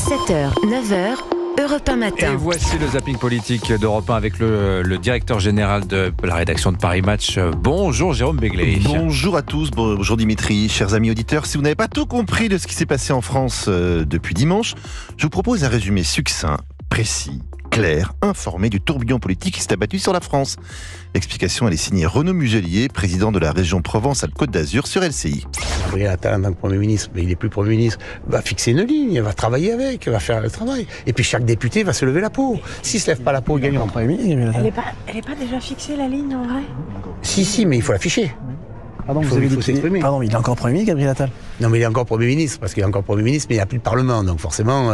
7h, 9h, Europe 1 Matin. Et voici le zapping politique d'Europe 1 avec le directeur général de la rédaction de Paris Match. Bonjour Jérôme Béglé. Bonjour à tous, bonjour Dimitri, chers amis auditeurs. Si vous n'avez pas tout compris de ce qui s'est passé en France depuis dimanche, je vous propose un résumé succinct, précis, clair, informé du tourbillon politique qui s'est abattu sur la France. L'explication, elle est signée Renaud Muselier, président de la région Provence-Alpes-Côte d'Azur sur LCI. Gabriel Attal, en tant que Premier ministre, mais il n'est plus Premier ministre, va fixer une ligne, il va travailler avec, il va faire le travail. Et puis chaque député va se lever la peau. S'il ne se lève pas la peau, il gagne en Premier ministre. Elle est pas déjà fixée la ligne en vrai ? Si, mais il faut l'afficher. Pardon, vous avez dit pardon, il est encore Premier ministre, Gabriel Attal ? Non, mais il est encore Premier ministre, parce qu'il est encore Premier ministre, mais il n'y a plus de Parlement. Donc forcément,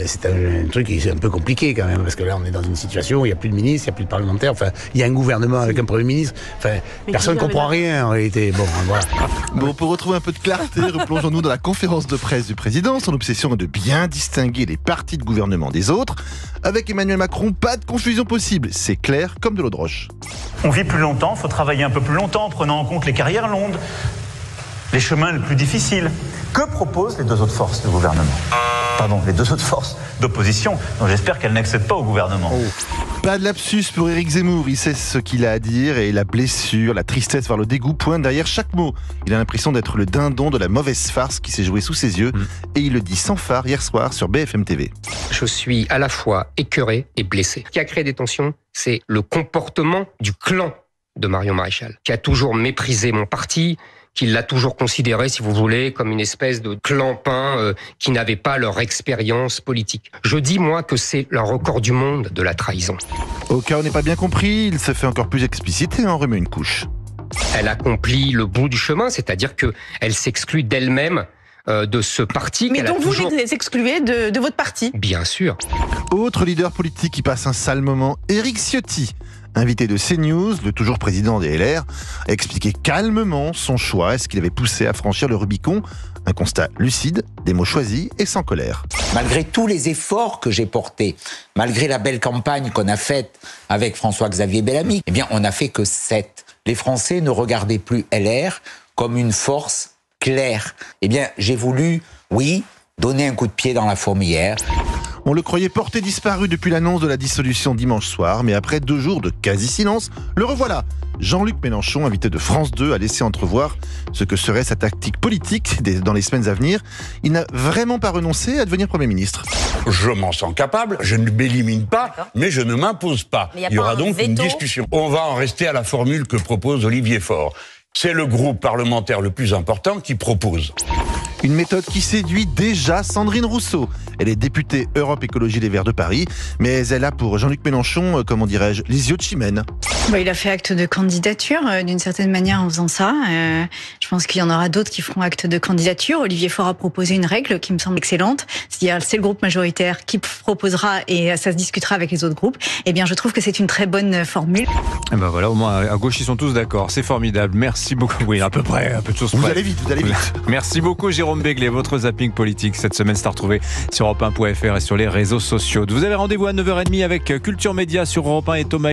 c'est un truc qui est un peu compliqué quand même, parce que là, on est dans une situation où il n'y a plus de ministre, il n'y a plus de parlementaire. Enfin, il y a un gouvernement avec un Premier ministre. Enfin, personne ne comprend rien en réalité. Bon, voilà. Bon, pour retrouver un peu de clarté, replongeons-nous dans la conférence de presse du président. Son obsession est de bien distinguer les partis de gouvernement des autres. Avec Emmanuel Macron, pas de confusion possible. C'est clair comme de l'eau de roche. On vit plus longtemps, il faut travailler un peu plus longtemps en prenant en compte les carrières longues, les chemins les plus difficiles. Que proposent les deux autres forces de gouvernement ? Pardon, les deux autres forces d'opposition, dont j'espère qu'elles n'accèdent pas au gouvernement. Pas de lapsus pour Éric Zemmour, il sait ce qu'il a à dire et la blessure, la tristesse, voire le dégoût pointe derrière chaque mot. Il a l'impression d'être le dindon de la mauvaise farce qui s'est jouée sous ses yeux et il le dit sans phare hier soir sur BFM TV. Je suis à la fois écœuré et blessé. Ce qui a créé des tensions, c'est le comportement du clan de Marion Maréchal, qui a toujours méprisé mon parti, qui l'a toujours considéré, si vous voulez, comme une espèce de clampin qui n'avait pas leur expérience politique. Je dis, moi, que c'est le record du monde de la trahison. Au cas où on n'est pas bien compris, il se fait encore plus explicite et en remet une couche. Elle accomplit le bout du chemin, c'est-à-dire qu'elle s'exclut d'elle-même de ce parti. Mais donc vous les excluez de votre parti ? Bien sûr. Autre leader politique qui passe un sale moment, Éric Ciotti. Invité de CNews, le toujours président des LR, a expliqué calmement son choix et ce qu'il avait poussé à franchir le Rubicon. Un constat lucide, des mots choisis et sans colère. Malgré tous les efforts que j'ai portés, malgré la belle campagne qu'on a faite avec François-Xavier Bellamy, eh bien, on n'a fait que 7. Les Français ne regardaient plus LR comme une force claire. Eh bien, j'ai voulu, oui, donner un coup de pied dans la fourmilière. On le croyait porté disparu depuis l'annonce de la dissolution dimanche soir, mais après 2 jours de quasi-silence, le revoilà. Jean-Luc Mélenchon, invité de France 2, a laissé entrevoir ce que serait sa tactique politique dans les semaines à venir. Il n'a vraiment pas renoncé à devenir Premier ministre. Je m'en sens capable, je ne m'élimine pas, mais je ne m'impose pas. Il y aura donc une discussion. On va en rester à la formule que propose Olivier Faure. C'est le groupe parlementaire le plus important qui propose. Une méthode qui séduit déjà Sandrine Rousseau. Elle est députée Europe Écologie Les Verts de Paris, mais elle a pour Jean-Luc Mélenchon, comment dirais-je, les yeux de chimène. Il a fait acte de candidature d'une certaine manière en faisant ça. Je pense qu'il y en aura d'autres qui feront acte de candidature. Olivier Faure a proposé une règle qui me semble excellente. C'est-à-dire c'est le groupe majoritaire qui proposera et ça se discutera avec les autres groupes. Eh bien, je trouve que c'est une très bonne formule. Et ben voilà, au moins à gauche ils sont tous d'accord. C'est formidable. Merci beaucoup. Oui, à peu près, un peu de choses près. Vous allez vite. Merci beaucoup Jérôme Béglé. Votre zapping politique cette semaine, c'est à retrouver sur europe1.fr et sur les réseaux sociaux. Vous avez rendez-vous à 9h30 avec Culture Média sur Europe 1 et Thomas